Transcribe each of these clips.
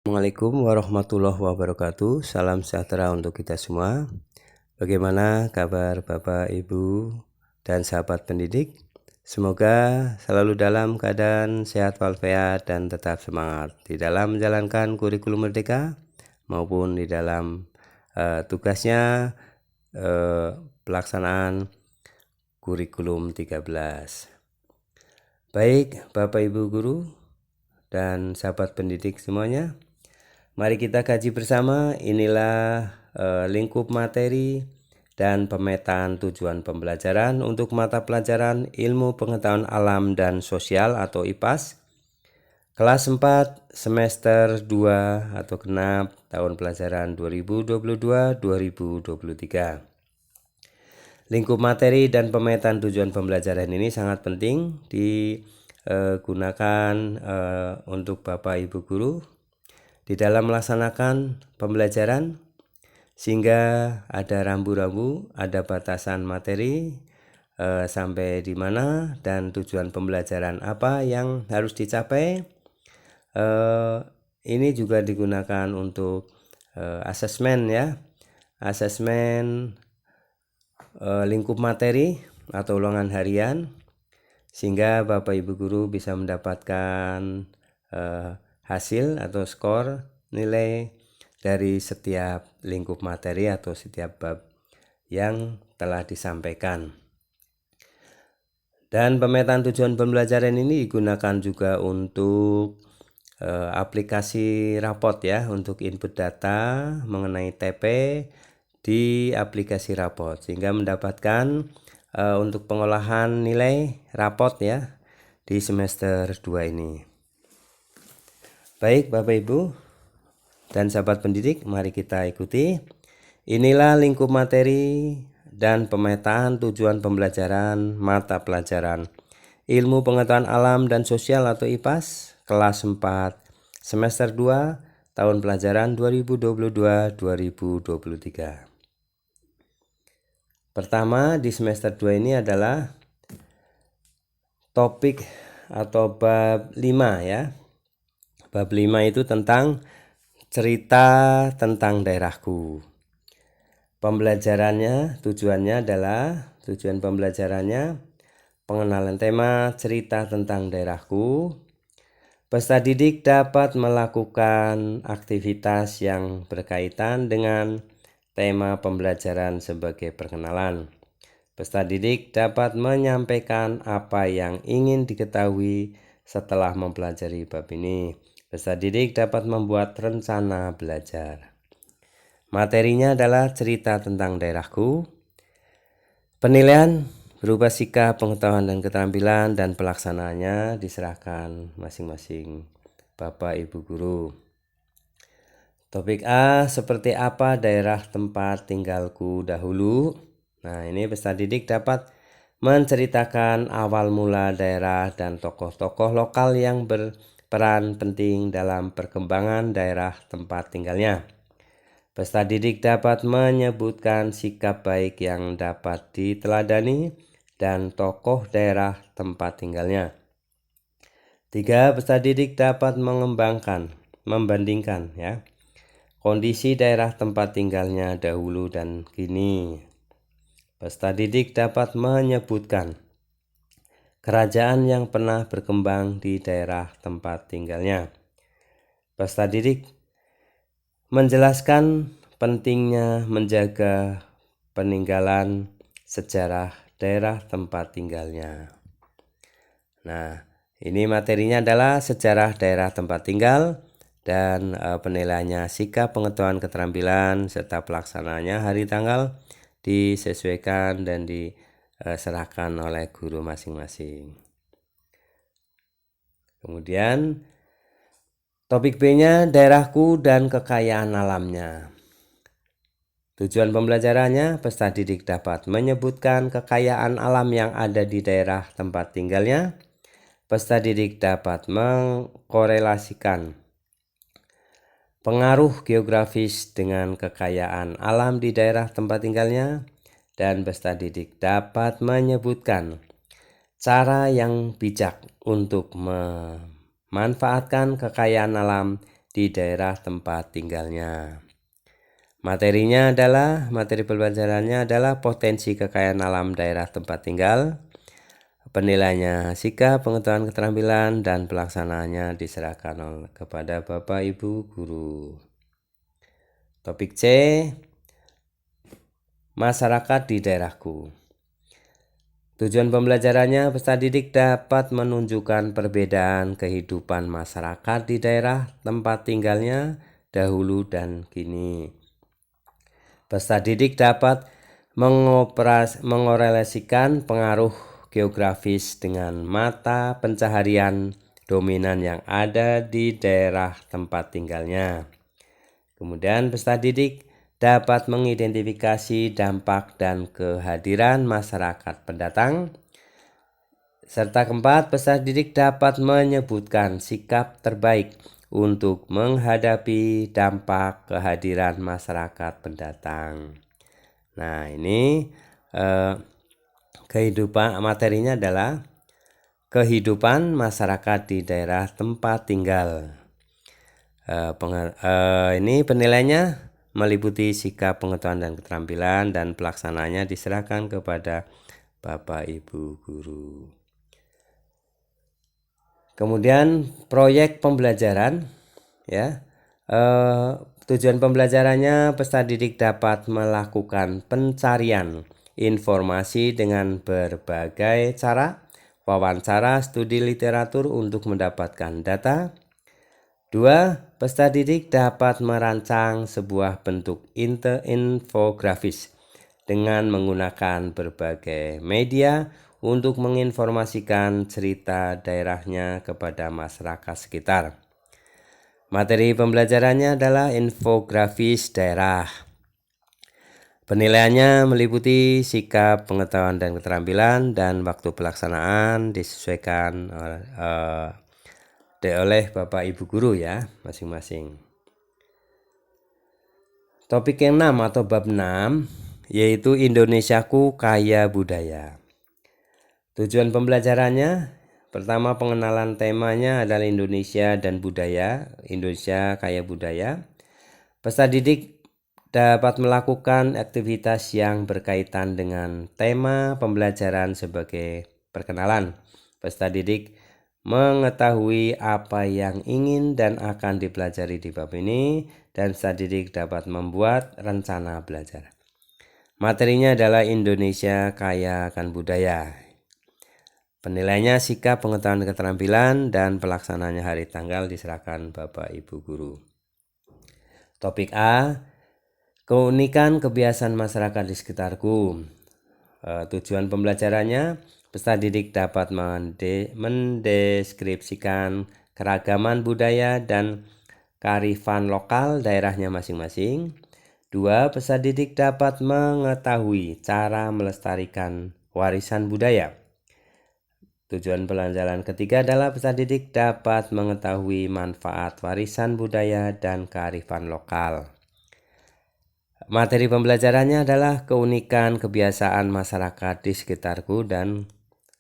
Assalamualaikum warahmatullahi wabarakatuh. Salam sejahtera untuk kita semua. Bagaimana kabar Bapak, Ibu, dan sahabat pendidik? Semoga selalu dalam keadaan sehat walafiat dan tetap semangat di dalam menjalankan kurikulum merdeka maupun di dalam tugasnya pelaksanaan kurikulum 13. Baik Bapak Ibu guru dan sahabat pendidik semuanya, mari kita kaji bersama. Inilah lingkup materi dan pemetaan tujuan pembelajaran untuk mata pelajaran Ilmu Pengetahuan Alam dan Sosial atau IPAS kelas 4 semester 2 atau genap tahun pelajaran 2022-2023. Lingkup materi dan pemetaan tujuan pembelajaran ini sangat penting digunakan untuk Bapak Ibu guru di dalam melaksanakan pembelajaran, sehingga ada rambu-rambu, ada batasan materi sampai di mana dan tujuan pembelajaran apa yang harus dicapai. Ini juga digunakan untuk asesmen ya, asesmen lingkup materi atau ulangan harian, sehingga Bapak Ibu guru bisa mendapatkan hasil atau skor nilai dari setiap lingkup materi atau setiap bab yang telah disampaikan. Dan pemetaan tujuan pembelajaran ini digunakan juga untuk aplikasi rapot ya, untuk input data mengenai TP di aplikasi rapot, sehingga mendapatkan untuk pengolahan nilai rapot ya di semester 2 ini. Baik Bapak Ibu dan sahabat pendidik, mari kita ikuti. Inilah lingkup materi dan pemetaan tujuan pembelajaran mata pelajaran Ilmu Pengetahuan Alam dan Sosial atau IPAS kelas 4 semester 2 tahun pelajaran 2022-2023. Pertama di semester 2 ini adalah topik atau bab 5 ya. Bab 5 itu tentang cerita tentang daerahku. Pembelajarannya, tujuan pembelajarannya pengenalan tema cerita tentang daerahku. Peserta didik dapat melakukan aktivitas yang berkaitan dengan tema pembelajaran sebagai perkenalan. Peserta didik dapat menyampaikan apa yang ingin diketahui setelah mempelajari bab ini. Peserta didik dapat membuat rencana belajar. Materinya adalah cerita tentang daerahku. Penilaian berupa sikap, pengetahuan, dan keterampilan, dan pelaksanaannya diserahkan masing-masing Bapak Ibu guru. Topik A, seperti apa daerah tempat tinggalku dahulu? Nah, ini peserta didik dapat menceritakan awal mula daerah dan tokoh-tokoh lokal yang berperan penting dalam perkembangan daerah tempat tinggalnya. Peserta didik dapat menyebutkan sikap baik yang dapat diteladani dan tokoh daerah tempat tinggalnya. 3. Peserta didik dapat membandingkan ya, kondisi daerah tempat tinggalnya dahulu dan kini. Peserta didik dapat menyebutkan kerajaan yang pernah berkembang di daerah tempat tinggalnya. Peserta didik menjelaskan pentingnya menjaga peninggalan sejarah daerah tempat tinggalnya. Nah, ini materinya adalah sejarah daerah tempat tinggal dan penilaiannya sikap, pengetahuan, keterampilan, serta pelaksanaannya hari tanggal disesuaikan dan diserahkan oleh guru masing-masing. Kemudian topik B-nya daerahku dan kekayaan alamnya. Tujuan pembelajarannya, peserta didik dapat menyebutkan kekayaan alam yang ada di daerah tempat tinggalnya. Peserta didik dapat mengkorelasikan pengaruh geografis dengan kekayaan alam di daerah tempat tinggalnya, dan peserta didik dapat menyebutkan cara yang bijak untuk memanfaatkan kekayaan alam di daerah tempat tinggalnya. Materi pembelajarannya adalah potensi kekayaan alam daerah tempat tinggal. Penilaiannya sikap, pengetahuan, keterampilan, dan pelaksanaannya diserahkan kepada Bapak Ibu Guru. Topik C, masyarakat di daerahku. Tujuan pembelajarannya, peserta didik dapat menunjukkan perbedaan kehidupan masyarakat di daerah tempat tinggalnya dahulu dan kini. Peserta didik dapat mengorelasikan pengaruh geografis dengan mata pencaharian dominan yang ada di daerah tempat tinggalnya. Kemudian peserta didik dapat mengidentifikasi dampak dan kehadiran masyarakat pendatang. Serta keempat, peserta didik dapat menyebutkan sikap terbaik untuk menghadapi dampak kehadiran masyarakat pendatang. Nah, ini kehidupan materinya adalah kehidupan masyarakat di daerah tempat tinggal. Ini penilaiannya meliputi sikap, pengetahuan, dan keterampilan, dan pelaksanaannya diserahkan kepada Bapak Ibu Guru. Kemudian proyek pembelajaran, ya. Tujuan pembelajarannya, peserta didik dapat melakukan pencarian informasi dengan berbagai cara, wawancara, studi literatur untuk mendapatkan data. 2. Peserta didik dapat merancang sebuah bentuk infografis dengan menggunakan berbagai media untuk menginformasikan cerita daerahnya kepada masyarakat sekitar. Materi pembelajarannya adalah infografis daerah. Penilaiannya meliputi sikap, pengetahuan, dan keterampilan, dan waktu pelaksanaan disesuaikan oleh Bapak Ibu Guru ya masing-masing. Topik yang 6 atau bab 6 yaitu Indonesiaku Kaya Budaya. Tujuan pembelajarannya, pertama pengenalan temanya adalah Indonesia dan budaya, Indonesia Kaya Budaya. Peserta didik dapat melakukan aktivitas yang berkaitan dengan tema pembelajaran sebagai perkenalan. Peserta didik mengetahui apa yang ingin dan akan dipelajari di bab ini, dan peserta didik dapat membuat rencana belajar. Materinya adalah Indonesia Kaya Akan Budaya. Penilaiannya sikap, pengetahuan, keterampilan, dan pelaksanaannya hari tanggal diserahkan Bapak Ibu Guru. Topik A, keunikan kebiasaan masyarakat di sekitarku. Tujuan pembelajarannya, peserta didik dapat mendeskripsikan keragaman budaya dan kearifan lokal daerahnya masing-masing. 2. Peserta didik dapat mengetahui cara melestarikan warisan budaya. Tujuan pelajaran ketiga adalah peserta didik dapat mengetahui manfaat warisan budaya dan kearifan lokal. Materi pembelajarannya adalah keunikan kebiasaan masyarakat di sekitarku dan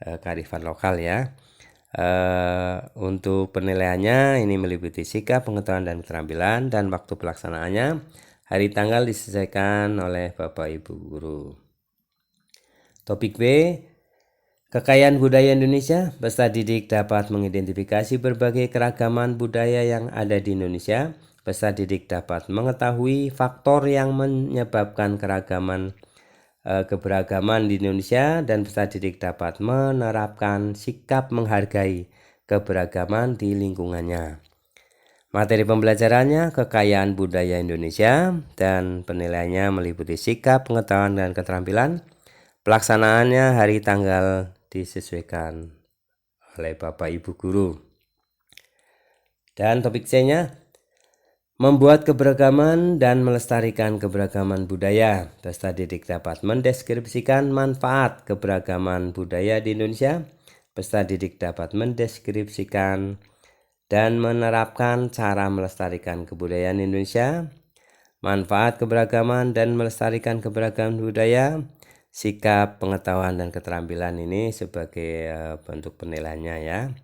kearifan lokal ya. Untuk penilaiannya ini meliputi sikap, pengetahuan, dan keterampilan, dan waktu pelaksanaannya hari tanggal disesuaikan oleh Bapak Ibu Guru. Topik B, kekayaan budaya Indonesia. Peserta didik dapat mengidentifikasi berbagai keragaman budaya yang ada di Indonesia. Peserta didik dapat mengetahui faktor yang menyebabkan keberagaman di Indonesia, dan peserta didik dapat menerapkan sikap menghargai keberagaman di lingkungannya. Materi pembelajarannya kekayaan budaya Indonesia, dan penilaiannya meliputi sikap, pengetahuan, dan keterampilan. Pelaksanaannya hari tanggal disesuaikan oleh Bapak Ibu Guru. Dan topik C-nya, membuat keberagaman dan melestarikan keberagaman budaya. Peserta didik dapat mendeskripsikan manfaat keberagaman budaya di Indonesia. Peserta didik dapat mendeskripsikan dan menerapkan cara melestarikan kebudayaan Indonesia. Manfaat keberagaman dan melestarikan keberagaman budaya. Sikap, pengetahuan, dan keterampilan ini sebagai bentuk penilaiannya ya.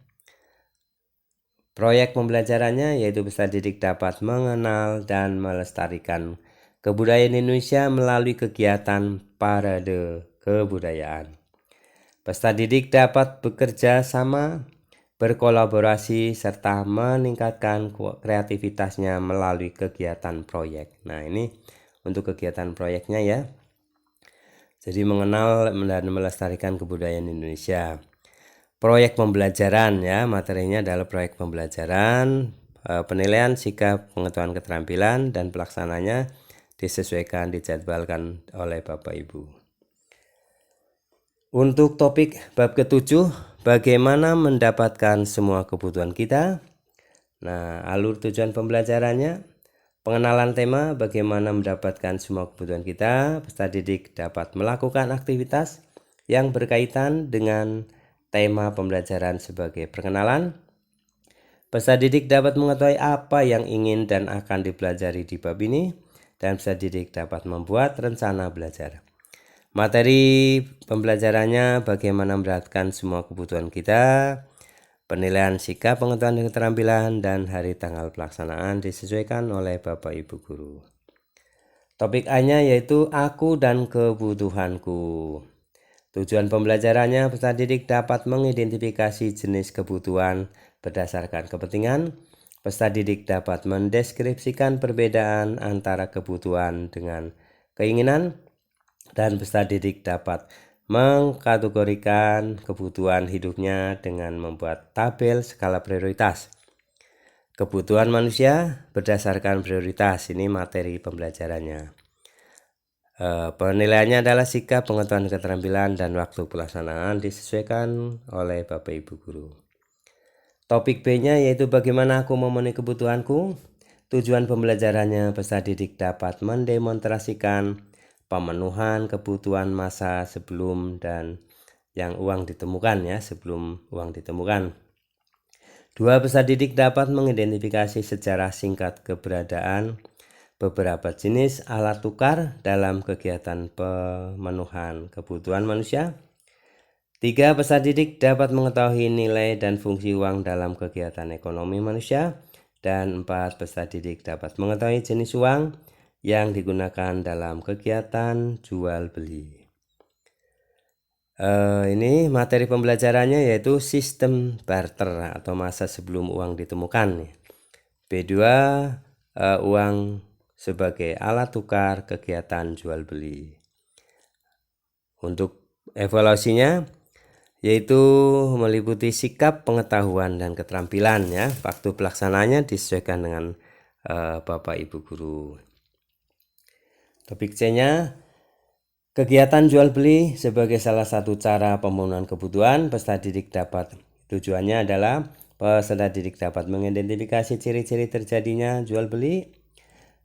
Proyek pembelajarannya yaitu peserta didik dapat mengenal dan melestarikan kebudayaan Indonesia melalui kegiatan parade kebudayaan. Peserta didik dapat bekerja sama, berkolaborasi, serta meningkatkan kreativitasnya melalui kegiatan proyek. Nah, ini untuk kegiatan proyeknya ya. Jadi mengenal dan melestarikan kebudayaan Indonesia. Proyek pembelajaran ya, materinya adalah proyek pembelajaran, penilaian sikap, pengetahuan, keterampilan, dan pelaksananya disesuaikan, dijadwalkan oleh Bapak Ibu. Untuk topik bab ke-7, bagaimana mendapatkan semua kebutuhan kita. Nah, alur tujuan pembelajarannya, pengenalan tema, bagaimana mendapatkan semua kebutuhan kita. Peserta didik dapat melakukan aktivitas yang berkaitan dengan tema pembelajaran sebagai perkenalan. Peserta didik dapat mengetahui apa yang ingin dan akan dipelajari di bab ini, dan peserta didik dapat membuat rencana belajar. Materi pembelajarannya bagaimana mendapatkan semua kebutuhan kita, penilaian sikap, pengetahuan, dan keterampilan, dan hari tanggal pelaksanaan disesuaikan oleh Bapak Ibu Guru. Topik A-nya yaitu aku dan kebutuhanku. Tujuan pembelajarannya, peserta didik dapat mengidentifikasi jenis kebutuhan berdasarkan kepentingan. Peserta didik dapat mendeskripsikan perbedaan antara kebutuhan dengan keinginan, dan peserta didik dapat mengkategorikan kebutuhan hidupnya dengan membuat tabel skala prioritas. Kebutuhan manusia berdasarkan prioritas, ini materi pembelajarannya. Penilaiannya adalah sikap, pengetahuan, keterampilan, dan waktu pelaksanaan disesuaikan oleh Bapak Ibu Guru. Topik B-nya yaitu bagaimana aku memenuhi kebutuhanku. Tujuan pembelajarannya, peserta didik dapat mendemonstrasikan pemenuhan kebutuhan masa sebelum dan yang uang ditemukan ya, sebelum uang ditemukan. Dua, peserta didik dapat mengidentifikasi sejarah singkat keberadaan beberapa jenis alat tukar dalam kegiatan pemenuhan kebutuhan manusia. 3, peserta didik dapat mengetahui nilai dan fungsi uang dalam kegiatan ekonomi manusia. Dan 4, peserta didik dapat mengetahui jenis uang yang digunakan dalam kegiatan jual beli. Ini materi pembelajarannya yaitu sistem barter atau masa sebelum uang ditemukan. B2, uang sebagai alat tukar kegiatan jual beli. Untuk evaluasinya yaitu meliputi sikap, pengetahuan, dan keterampilan ya. Waktu pelaksananya disesuaikan dengan Bapak Ibu Guru. Topik C-nya, kegiatan jual beli sebagai salah satu cara pemenuhan kebutuhan peserta didik dapat. Tujuannya adalah peserta didik dapat mengidentifikasi ciri-ciri terjadinya jual beli.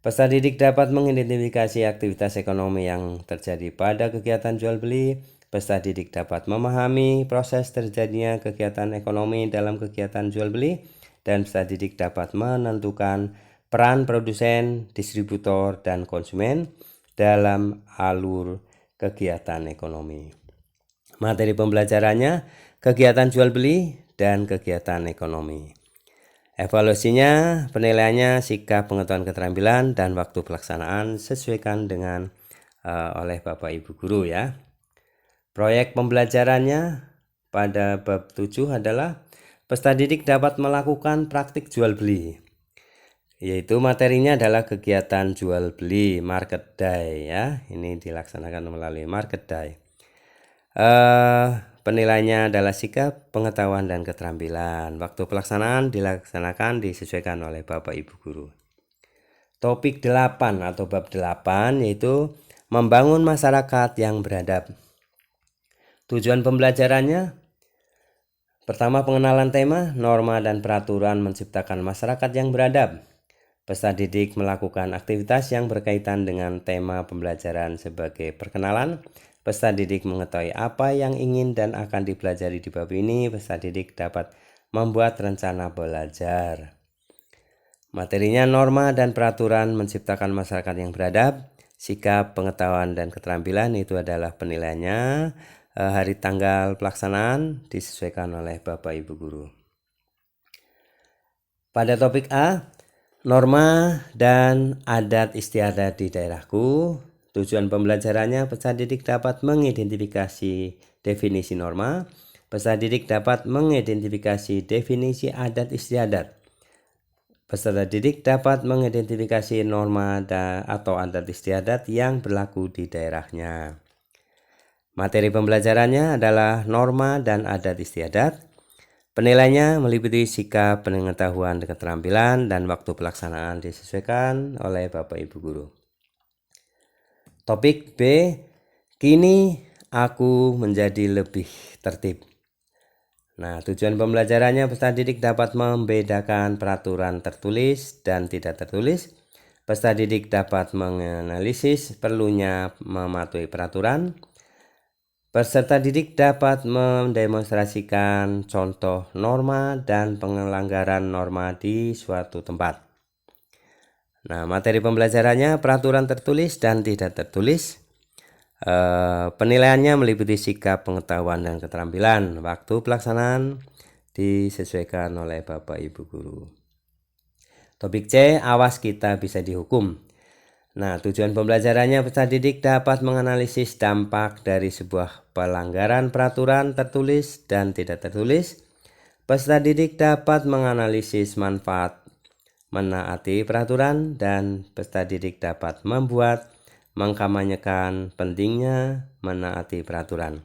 Peserta didik dapat mengidentifikasi aktivitas ekonomi yang terjadi pada kegiatan jual beli. Peserta didik dapat memahami proses terjadinya kegiatan ekonomi dalam kegiatan jual beli. Dan peserta didik dapat menentukan peran produsen, distributor, dan konsumen dalam alur kegiatan ekonomi. Materi pembelajarannya, kegiatan jual beli dan kegiatan ekonomi. Evaluasinya, penilaiannya, sikap, pengetahuan, keterampilan, dan waktu pelaksanaan sesuaikan dengan oleh Bapak Ibu Guru ya. Proyek pembelajarannya pada bab 7 adalah peserta didik dapat melakukan praktik jual beli. Yaitu materinya adalah kegiatan jual beli market day ya. Ini dilaksanakan melalui market day. Penilaiannya adalah sikap, pengetahuan, dan keterampilan. Waktu pelaksanaan dilaksanakan disesuaikan oleh Bapak Ibu Guru. Topik 8 atau bab 8 yaitu membangun masyarakat yang beradab. Tujuan pembelajarannya, pertama pengenalan tema, norma dan peraturan menciptakan masyarakat yang beradab. Peserta didik melakukan aktivitas yang berkaitan dengan tema pembelajaran sebagai perkenalan. Peserta didik mengetahui apa yang ingin dan akan dipelajari di bab ini. Peserta didik dapat membuat rencana belajar. Materinya norma dan peraturan menciptakan masyarakat yang beradab. Sikap, pengetahuan, dan keterampilan itu adalah penilaiannya. Hari tanggal pelaksanaan disesuaikan oleh Bapak Ibu Guru. Pada topik A, norma dan adat istiadat di daerahku. Tujuan pembelajarannya, peserta didik dapat mengidentifikasi definisi norma. Peserta didik dapat mengidentifikasi definisi adat istiadat. Peserta didik dapat mengidentifikasi norma atau adat istiadat yang berlaku di daerahnya. Materi pembelajarannya adalah norma dan adat istiadat. Penilaiannya meliputi sikap, pengetahuan, keterampilan, dan waktu pelaksanaan disesuaikan oleh Bapak Ibu Guru. Topik B, kini aku menjadi lebih tertib. Nah, tujuan pembelajarannya, peserta didik dapat membedakan peraturan tertulis dan tidak tertulis. Peserta didik dapat menganalisis perlunya mematuhi peraturan. Peserta didik dapat mendemonstrasikan contoh norma dan pelanggaran norma di suatu tempat. Nah, materi pembelajarannya, peraturan tertulis dan tidak tertulis. Penilaiannya meliputi sikap, pengetahuan, dan keterampilan. Waktu pelaksanaan disesuaikan oleh Bapak Ibu Guru. Topik C, awas kita bisa dihukum. Nah, tujuan pembelajarannya, peserta didik dapat menganalisis dampak dari sebuah pelanggaran peraturan tertulis dan tidak tertulis. Peserta didik dapat menganalisis manfaat menaati peraturan, dan peserta didik dapat mengkampanyekan pentingnya menaati peraturan.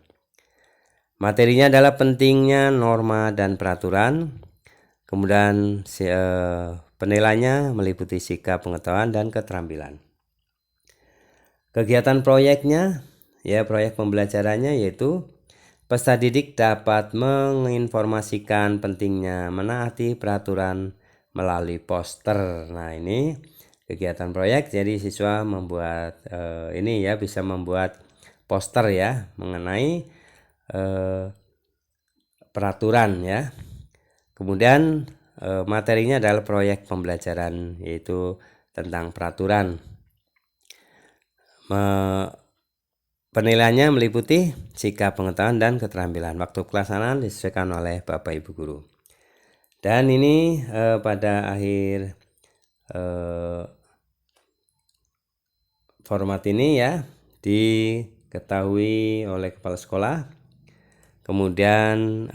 Materinya adalah pentingnya norma dan peraturan. Kemudian penilaiannya meliputi sikap, pengetahuan, dan keterampilan. Kegiatan proyeknya, proyek pembelajarannya yaitu peserta didik dapat menginformasikan pentingnya menaati peraturan melalui poster. Nah, ini kegiatan proyek, jadi siswa membuat bisa membuat poster mengenai peraturan Kemudian materinya adalah proyek pembelajaran yaitu tentang peraturan. Penilaiannya meliputi sikap, pengetahuan, dan keterampilan. Waktu pelaksanaan disesuaikan oleh Bapak Ibu Guru. Dan ini pada akhir format ini diketahui oleh kepala sekolah, kemudian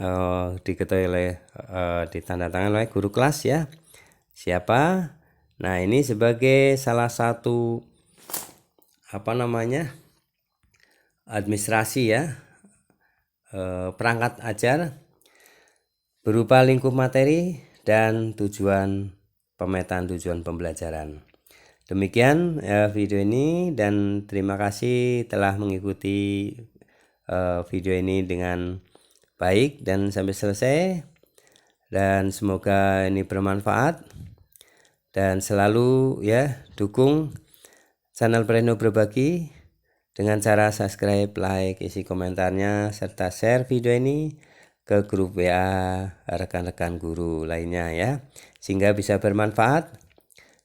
diketahui ditandatangan oleh guru kelas siapa. Nah, ini sebagai salah satu administrasi perangkat ajar berupa lingkup materi dan tujuan pemetaan tujuan pembelajaran. Demikian video ini, dan terima kasih telah mengikuti video ini dengan baik dan sampai selesai, dan semoga ini bermanfaat. Dan selalu dukung channel Preno Berbagi dengan cara subscribe, like, isi komentarnya, serta share video ini ke grup WA rekan-rekan guru lainnya sehingga bisa bermanfaat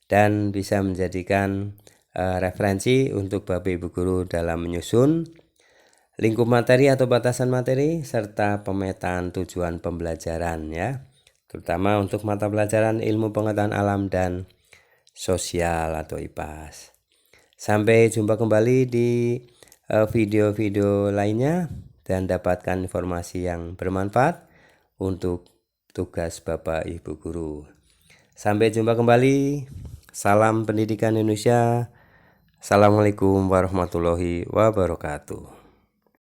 dan bisa menjadikan referensi untuk Bapak Ibu Guru dalam menyusun lingkup materi atau batasan materi serta pemetaan tujuan pembelajaran terutama untuk mata pelajaran ilmu pengetahuan alam dan sosial atau IPAS. Sampai jumpa kembali di video-video lainnya dan dapatkan informasi yang bermanfaat untuk tugas Bapak Ibu Guru. Sampai jumpa kembali. Salam Pendidikan Indonesia. Assalamualaikum warahmatullahi wabarakatuh.